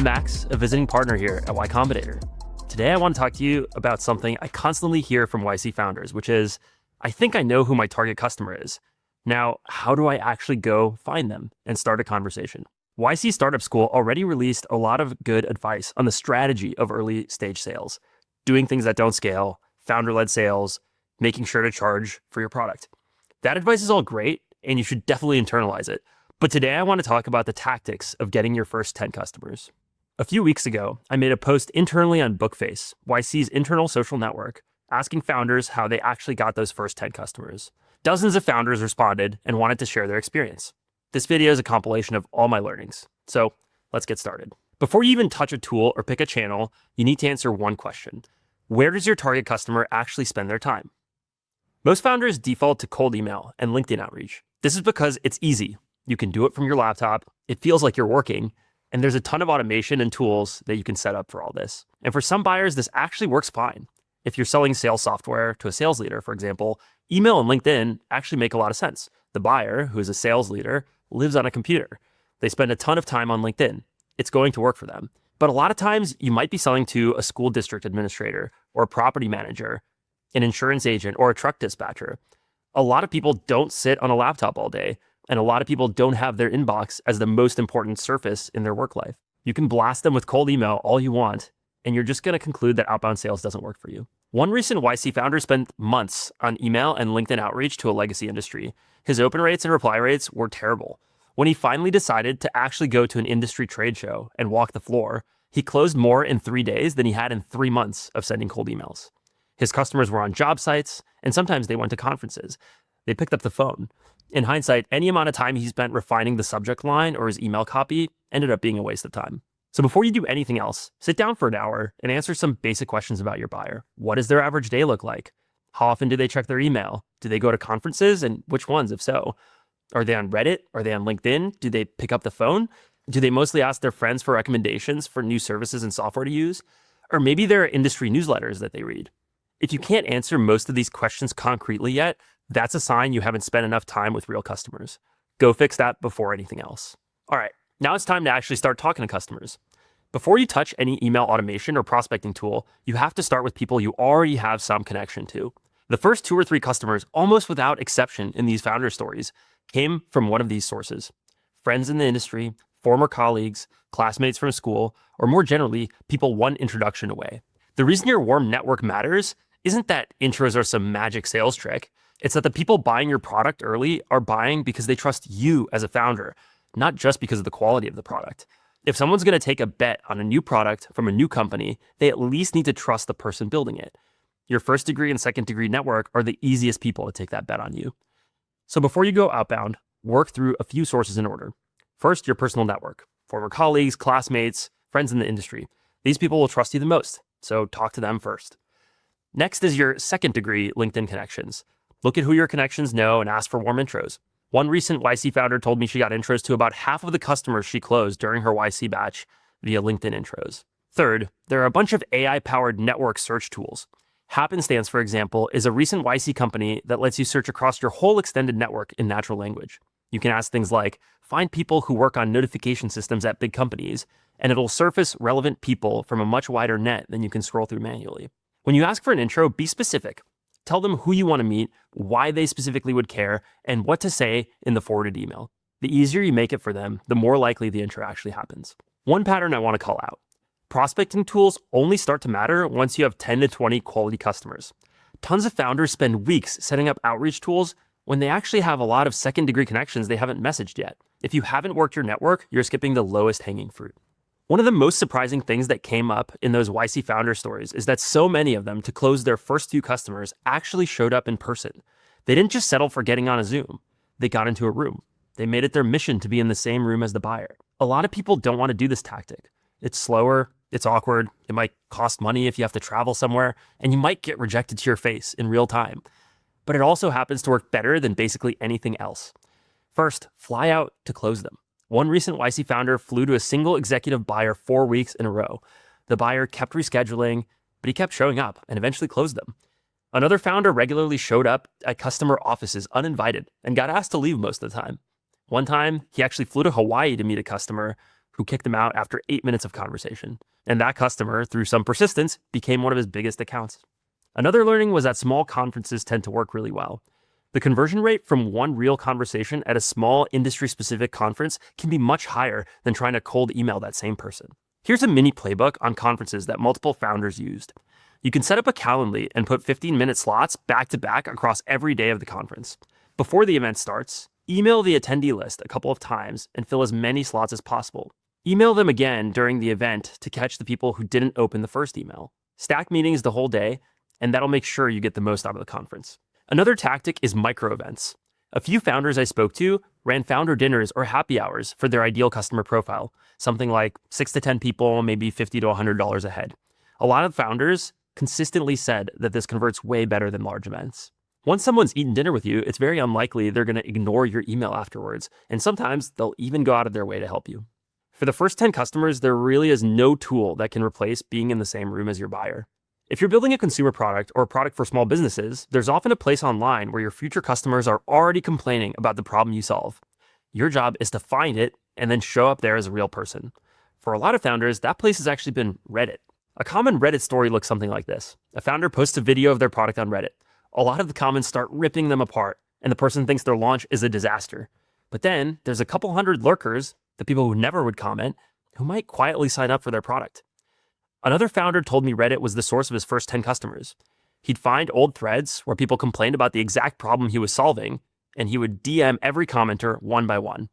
I'm Max, a visiting partner here at Y Combinator. Today I want to talk to you about something I constantly hear from YC founders, which is, I think I know who my target customer is. Now, how do I actually go find them and start a conversation? YC Startup School already released a lot of good advice on the strategy of early stage sales, doing things that don't scale, founder-led sales, making sure to charge for your product. That advice is all great, and you should definitely internalize it. But today I want to talk about the tactics of getting your first 10 customers. A few weeks ago, I made a post internally on Bookface, YC's internal social network, asking founders how they actually got those first 10 customers. Dozens of founders responded and wanted to share their experience. This video is a compilation of all my learnings. So let's get started. Before you even touch a tool or pick a channel, you need to answer one question. Where does your target customer actually spend their time? Most founders default to cold email and LinkedIn outreach. This is because it's easy. You can do it from your laptop, it feels like you're working, and there's a ton of automation and tools that you can set up for all this. And for some buyers, this actually works fine. If you're selling sales software to a sales leader, for example, email and LinkedIn actually make a lot of sense. The buyer, who is a sales leader, lives on a computer. They spend a ton of time on LinkedIn. It's going to work for them. But a lot of times, you might be selling to a school district administrator or a property manager, an insurance agent, or a truck dispatcher. A lot of people don't sit on a laptop all day. And a lot of people don't have their inbox as the most important surface in their work life. You can blast them with cold email all you want, and you're just going to conclude that outbound sales doesn't work for you. One recent YC founder spent months on email and LinkedIn outreach to a legacy industry. His open rates and reply rates were terrible. When he finally decided to actually go to an industry trade show and walk the floor, he closed more in 3 days than he had in 3 months of sending cold emails. His customers were on job sites, and sometimes they went to conferences. They picked up the phone. In hindsight, any amount of time he spent refining the subject line or his email copy ended up being a waste of time. So before you do anything else, sit down for an hour and answer some basic questions about your buyer. What does their average day look like? How often do they check their email? Do they go to conferences, and which ones, if so? Are they on Reddit? Are they on LinkedIn? Do they pick up the phone? Do they mostly ask their friends for recommendations for new services and software to use? Or maybe there are industry newsletters that they read. If you can't answer most of these questions concretely yet, that's a sign you haven't spent enough time with real customers. Go fix that before anything else. All right, now it's time to actually start talking to customers. Before you touch any email automation or prospecting tool, you have to start with people you already have some connection to. The first 2 or 3 customers, almost without exception in these founder stories, came from one of these sources. Friends in the industry, former colleagues, classmates from school, or more generally, people one introduction away. The reason your warm network matters isn't that intros are some magic sales trick. It's that the people buying your product early are buying because they trust you as a founder, not just because of the quality of the product. If someone's going to take a bet on a new product from a new company, they at least need to trust the person building it. Your first degree and second degree network are the easiest people to take that bet on you. So before you go outbound, work through a few sources in order. First, your personal network, former colleagues, classmates, friends in the industry. These people will trust you the most, so talk to them first. Next is your second degree LinkedIn connections. Look at who your connections know and ask for warm intros. One recent YC founder told me she got intros to about half of the customers she closed during her YC batch via LinkedIn intros. Third, there are a bunch of AI-powered network search tools. Happenstance, for example, is a recent YC company that lets you search across your whole extended network in natural language. You can ask things like, find people who work on notification systems at big companies, and it'll surface relevant people from a much wider net than you can scroll through manually. When you ask for an intro, be specific. Tell them who you want to meet, why they specifically would care, and what to say in the forwarded email. The easier you make it for them, the more likely the intro actually happens. One pattern I want to call out. Prospecting tools only start to matter once you have 10 to 20 quality customers. Tons of founders spend weeks setting up outreach tools when they actually have a lot of second-degree connections they haven't messaged yet. If you haven't worked your network, you're skipping the lowest hanging fruit. One of the most surprising things that came up in those YC founder stories is that so many of them, to close their first few customers, actually showed up in person. They didn't just settle for getting on a Zoom. They got into a room. They made it their mission to be in the same room as the buyer. A lot of people don't want to do this tactic. It's slower, it's awkward, it might cost money if you have to travel somewhere, and you might get rejected to your face in real time. But it also happens to work better than basically anything else. First, fly out to close them. One recent YC founder flew to a single executive buyer 4 weeks in a row. The buyer kept rescheduling, but he kept showing up and eventually closed them. Another founder regularly showed up at customer offices uninvited and got asked to leave most of the time. One time, he actually flew to Hawaii to meet a customer who kicked him out after 8 minutes of conversation. And that customer, through some persistence, became one of his biggest accounts. Another learning was that small conferences tend to work really well. The conversion rate from one real conversation at a small industry-specific conference can be much higher than trying to cold email that same person. Here's a mini playbook on conferences that multiple founders used. You can set up a Calendly and put 15-minute slots back-to-back across every day of the conference. Before the event starts, email the attendee list a couple of times and fill as many slots as possible. Email them again during the event to catch the people who didn't open the first email. Stack meetings the whole day, and that'll make sure you get the most out of the conference. Another tactic is micro events. A few founders I spoke to ran founder dinners or happy hours for their ideal customer profile, something like 6 to 10 people, maybe $50 to $100 a head. A lot of founders consistently said that this converts way better than large events. Once someone's eaten dinner with you, it's very unlikely they're going to ignore your email afterwards, and sometimes they'll even go out of their way to help you. For the first 10 customers, there really is no tool that can replace being in the same room as your buyer. If you're building a consumer product or a product for small businesses, there's often a place online where your future customers are already complaining about the problem you solve. Your job is to find it and then show up there as a real person. For a lot of founders, that place has actually been Reddit. A common Reddit story looks something like this. A founder posts a video of their product on Reddit. A lot of the comments start ripping them apart, and the person thinks their launch is a disaster. But then there's a couple hundred lurkers, the people who never would comment, who might quietly sign up for their product. Another founder told me Reddit was the source of his first 10 customers. He'd find old threads where people complained about the exact problem he was solving, and he would DM every commenter one by one.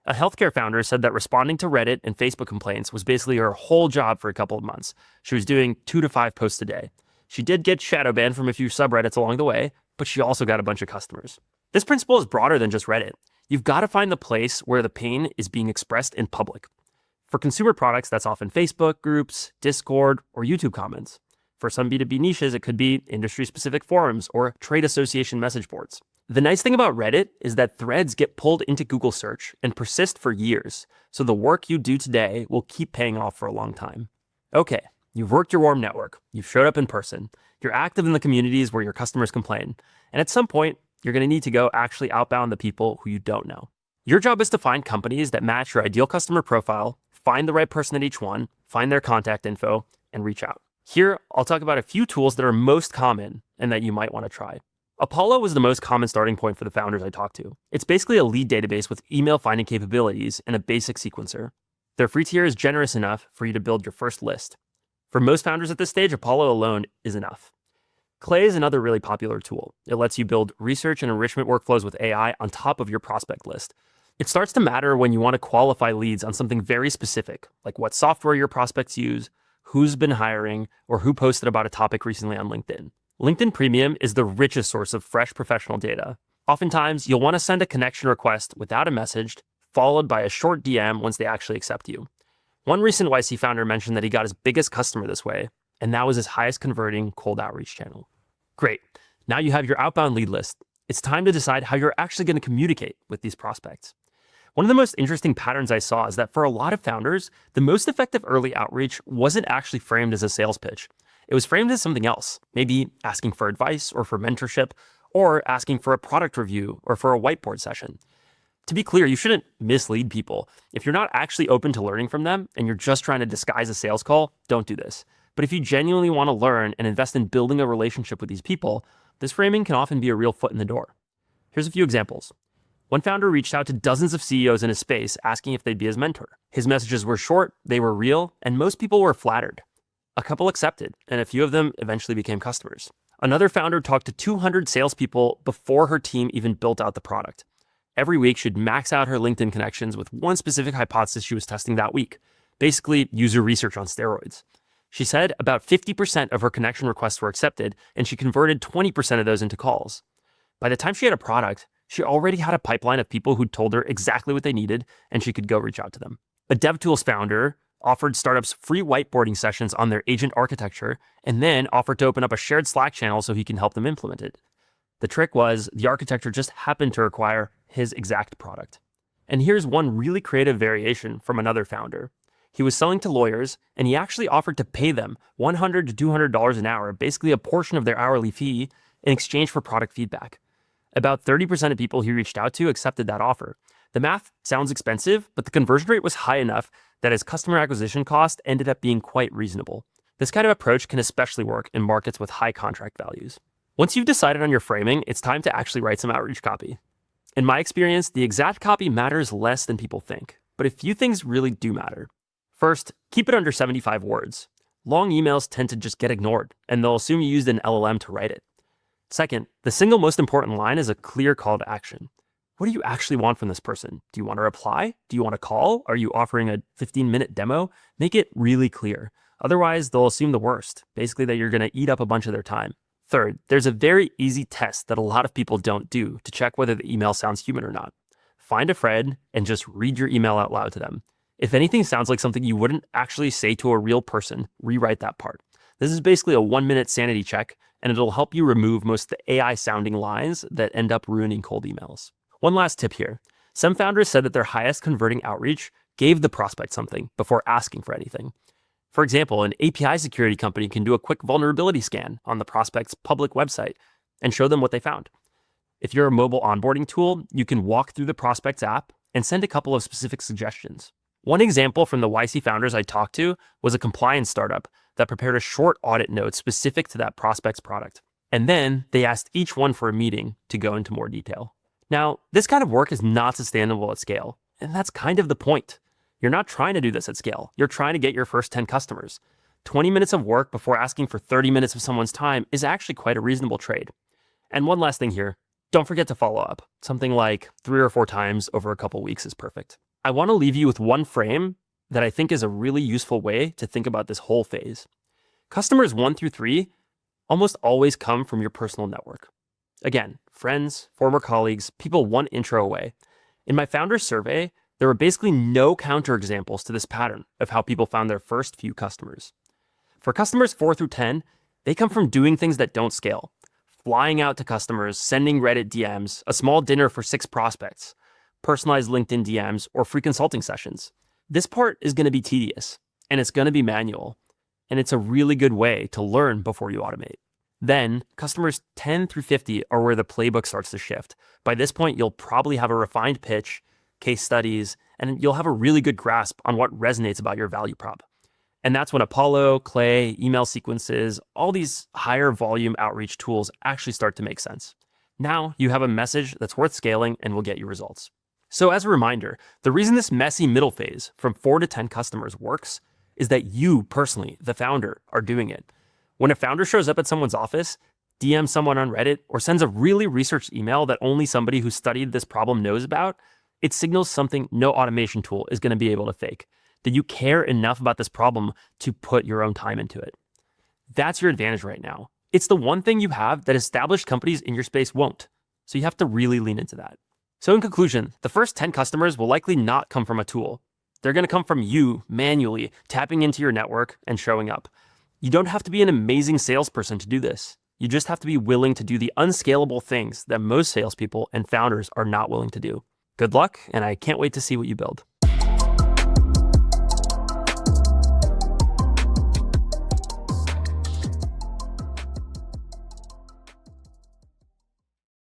A healthcare founder said that responding to Reddit and Facebook complaints was basically her whole job for a couple of months. She was doing 2 to 5 posts a day. She did get shadow banned from a few subreddits along the way, but she also got a bunch of customers. This principle is broader than just Reddit. You've got to find the place where the pain is being expressed in public. For consumer products, that's often Facebook groups, Discord, or YouTube comments. For some B2B niches, it could be industry-specific forums or trade association message boards. The nice thing about Reddit is that threads get pulled into Google search and persist for years, so the work you do today will keep paying off for a long time. Okay, you've worked your warm network, you've showed up in person, you're active in the communities where your customers complain, and at some point, you're going to need to go actually outbound the people who you don't know. Your job is to find companies that match your ideal customer profile, find the right person at each one, find their contact info, and reach out. Here, I'll talk about a few tools that are most common and that you might want to try. Apollo was the most common starting point for the founders I talked to. It's basically a lead database with email finding capabilities and a basic sequencer. Their free tier is generous enough for you to build your first list. For most founders at this stage, Apollo alone is enough. Clay is another really popular tool. It lets you build research and enrichment workflows with AI on top of your prospect list. It starts to matter when you want to qualify leads on something very specific, like what software your prospects use, who's been hiring, or who posted about a topic recently on LinkedIn. LinkedIn Premium is the richest source of fresh professional data. Oftentimes, you'll want to send a connection request without a message, followed by a short DM once they actually accept you. One recent YC founder mentioned that he got his biggest customer this way, and that was his highest converting cold outreach channel. Great. Now you have your outbound lead list. It's time to decide how you're actually going to communicate with these prospects. One of the most interesting patterns I saw is that for a lot of founders, the most effective early outreach wasn't actually framed as a sales pitch. It was framed as something else, maybe asking for advice or for mentorship, or asking for a product review or for a whiteboard session. To be clear, you shouldn't mislead people. If you're not actually open to learning from them and you're just trying to disguise a sales call, don't do this. But if you genuinely want to learn and invest in building a relationship with these people, this framing can often be a real foot in the door. Here's a few examples. One founder reached out to dozens of CEOs in his space asking if they'd be his mentor. His messages were short, they were real, and most people were flattered. A couple accepted, and a few of them eventually became customers. Another founder talked to 200 salespeople before her team even built out the product. Every week, she'd max out her LinkedIn connections with one specific hypothesis she was testing that week, basically user research on steroids. She said about 50% of her connection requests were accepted, and she converted 20% of those into calls. By the time she had a product, she already had a pipeline of people who'd told her exactly what they needed, and she could go reach out to them. A DevTools founder offered startups free whiteboarding sessions on their agent architecture, and then offered to open up a shared Slack channel so he can help them implement it. The trick was the architecture just happened to require his exact product. And here's one really creative variation from another founder. He was selling to lawyers, and he actually offered to pay them $100 to $200 an hour, basically a portion of their hourly fee, in exchange for product feedback. About 30% of people he reached out to accepted that offer. The math sounds expensive, but the conversion rate was high enough that his customer acquisition cost ended up being quite reasonable. This kind of approach can especially work in markets with high contract values. Once you've decided on your framing, it's time to actually write some outreach copy. In my experience, the exact copy matters less than people think, but a few things really do matter. First, keep it under 75 words. Long emails tend to just get ignored, and they'll assume you used an LLM to write it. Second, the single most important line is a clear call to action. What do you actually want from this person? Do you want to reply? Do you want to call? Are you offering a 15-minute demo? Make it really clear. Otherwise, they'll assume the worst, basically that you're going to eat up a bunch of their time. Third, there's a very easy test that a lot of people don't do to check whether the email sounds human or not. Find a friend and just read your email out loud to them. If anything sounds like something you wouldn't actually say to a real person, rewrite that part. This is basically a 1-minute sanity check, and it'll help you remove most of the AI-sounding lines that end up ruining cold emails. One last tip here. Some founders said that their highest converting outreach gave the prospect something before asking for anything. For example, an API security company can do a quick vulnerability scan on the prospect's public website and show them what they found. If you're a mobile onboarding tool, you can walk through the prospect's app and send a couple of specific suggestions. One example from the YC founders I talked to was a compliance startup that prepared a short audit note specific to that prospect's product. And then they asked each one for a meeting to go into more detail. Now, this kind of work is not sustainable at scale, and that's kind of the point. You're not trying to do this at scale. You're trying to get your first 10 customers. 20 minutes of work before asking for 30 minutes of someone's time is actually quite a reasonable trade. And one last thing here, don't forget to follow up. Something like 3 or 4 times over a couple weeks is perfect. I want to leave you with one frame that I think is a really useful way to think about this whole phase. Customers 1 through 3 almost always come from your personal network. Again, friends, former colleagues, people one intro away. In my founders survey, there were basically no counterexamples to this pattern of how people found their first few customers. For customers 4 through 10, they come from doing things that don't scale. Flying out to customers, sending Reddit DMs, a small dinner for 6 prospects, personalized LinkedIn DMs, or free consulting sessions. This part is going to be tedious, and it's going to be manual, and it's a really good way to learn before you automate. Then, customers 10 through 50 are where the playbook starts to shift. By this point, you'll probably have a refined pitch, case studies, and you'll have a really good grasp on what resonates about your value prop. And that's when Apollo, Clay, email sequences, all these higher volume outreach tools actually start to make sense. Now you have a message that's worth scaling and will get you results. So as a reminder, the reason this messy middle phase from 4 to 10 customers works is that you personally, the founder, are doing it. When a founder shows up at someone's office, DMs someone on Reddit, or sends a really researched email that only somebody who studied this problem knows about, it signals something no automation tool is going to be able to fake. That you care enough about this problem to put your own time into it. That's your advantage right now. It's the one thing you have that established companies in your space won't. So you have to really lean into that. So in conclusion, the first 10 customers will likely not come from a tool. They're going to come from you manually tapping into your network and showing up. You don't have to be an amazing salesperson to do this. You just have to be willing to do the unscalable things that most salespeople and founders are not willing to do. Good luck, and I can't wait to see what you build.